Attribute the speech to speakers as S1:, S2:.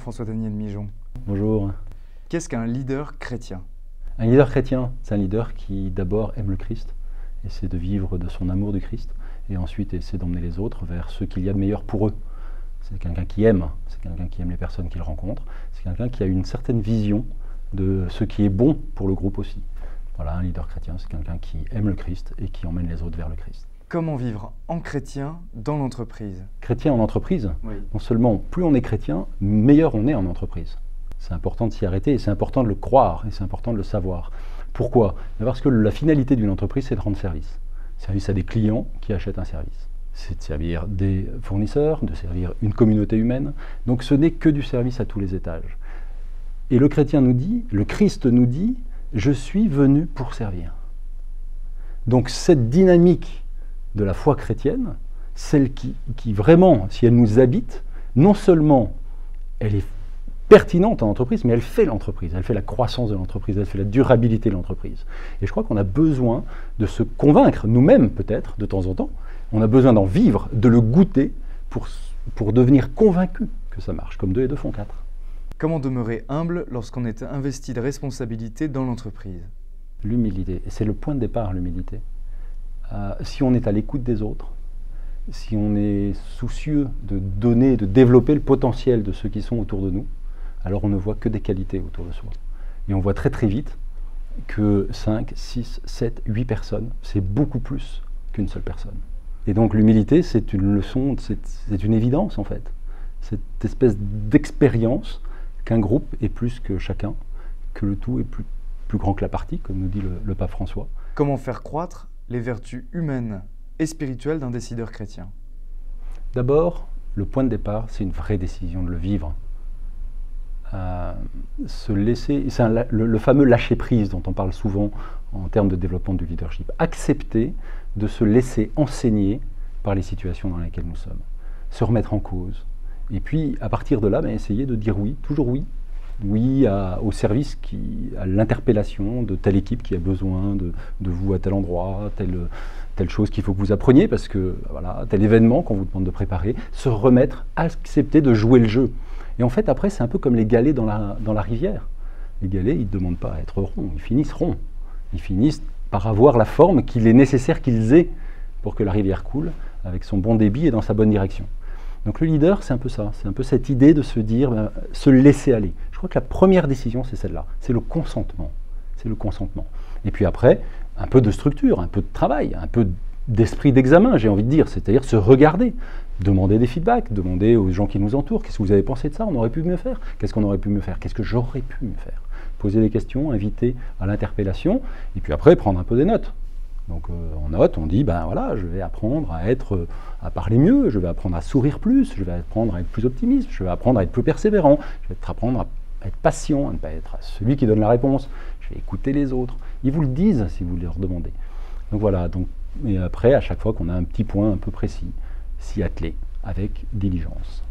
S1: François-Daniel Mijon.
S2: Bonjour.
S1: Qu'est-ce qu'un leader chrétien?
S2: Un leader chrétien, c'est un leader qui d'abord aime le Christ, essaie de vivre de son amour du Christ, et ensuite essaie d'emmener les autres vers ce qu'il y a de meilleur pour eux. C'est quelqu'un qui aime, c'est quelqu'un qui aime les personnes qu'il rencontre, c'est quelqu'un qui a une certaine vision de ce qui est bon pour le groupe aussi. Voilà, un leader chrétien, c'est quelqu'un qui aime le Christ et qui emmène les autres vers le Christ.
S1: Comment vivre en chrétien dans l'entreprise?
S2: Chrétien en entreprise,
S1: Oui.
S2: non seulement plus on est chrétien, meilleur on est en entreprise. C'est important de s'y arrêter et c'est important de le croire et c'est important de le savoir. Pourquoi? Parce que la finalité d'une entreprise, c'est de rendre service. Service à des clients qui achètent un service. C'est de servir des fournisseurs, de servir une communauté humaine. Donc ce n'est que du service à tous les étages. Et le chrétien nous dit, le Christ nous dit, je suis venu pour servir. Donc cette dynamique de la foi chrétienne, celle qui vraiment, si elle nous habite, non seulement elle est pertinente en entreprise, mais elle fait l'entreprise, elle fait la croissance de l'entreprise, elle fait la durabilité de l'entreprise. Et je crois qu'on a besoin de se convaincre, nous-mêmes peut-être, de temps en temps, on a besoin d'en vivre, de le goûter, pour devenir convaincu que ça marche, comme 2 et 2 font 4.
S1: Comment demeurer humble lorsqu'on est investi de responsabilités dans l'entreprise?
S2: L'humilité, et c'est le point de départ, l'humilité. Si on est à l'écoute des autres, si on est soucieux de donner, de développer le potentiel de ceux qui sont autour de nous, alors on ne voit que des qualités autour de soi. Et on voit très très vite que 5, 6, 7, 8 personnes, c'est beaucoup plus qu'une seule personne. Et donc l'humilité, c'est une leçon, c'est une évidence en fait. Cette espèce d'expérience qu'un groupe est plus que chacun, que le tout est plus grand que la partie, comme nous dit le pape François.
S1: Comment faire croître les vertus humaines et spirituelles d'un décideur chrétien?
S2: D'abord, le point de départ, c'est une vraie décision de le vivre. Se laisser, c'est le fameux lâcher-prise dont on parle souvent en termes de développement du leadership. Accepter de se laisser enseigner par les situations dans lesquelles nous sommes. Se remettre en cause. Et puis, à partir de là, essayer de dire oui, toujours oui. Oui au service, à l'interpellation de telle équipe qui a besoin de vous à tel endroit, telle chose qu'il faut que vous appreniez, parce que voilà, tel événement qu'on vous demande de préparer, se remettre, accepter de jouer le jeu. Et en fait, après, c'est un peu comme les galets dans la rivière. Les galets, ils ne demandent pas à être ronds, ils finissent ronds. Ils finissent par avoir la forme qu'il est nécessaire qu'ils aient pour que la rivière coule avec son bon débit et dans sa bonne direction. Donc le leader, c'est un peu ça, c'est un peu cette idée de se dire, se laisser aller. Je crois que la première décision, c'est celle-là, c'est le consentement. C'est le consentement. Et puis après, un peu de structure, un peu de travail, un peu d'esprit d'examen, j'ai envie de dire, c'est-à-dire se regarder, demander des feedbacks, demander aux gens qui nous entourent, qu'est-ce que vous avez pensé de ça, on aurait pu mieux faire, qu'est-ce qu'on aurait pu mieux faire, qu'est-ce que j'aurais pu mieux faire. Poser des questions, inviter à l'interpellation, et puis après prendre un peu des notes. Donc en note, on dit, voilà, je vais apprendre à parler mieux, je vais apprendre à sourire plus, je vais apprendre à être plus optimiste, je vais apprendre à être plus persévérant, je vais apprendre à être patient, à ne pas être celui qui donne la réponse, je vais écouter les autres. Ils vous le disent si vous leur demandez. Donc voilà, et après, à chaque fois qu'on a un petit point un peu précis, s'y atteler avec diligence.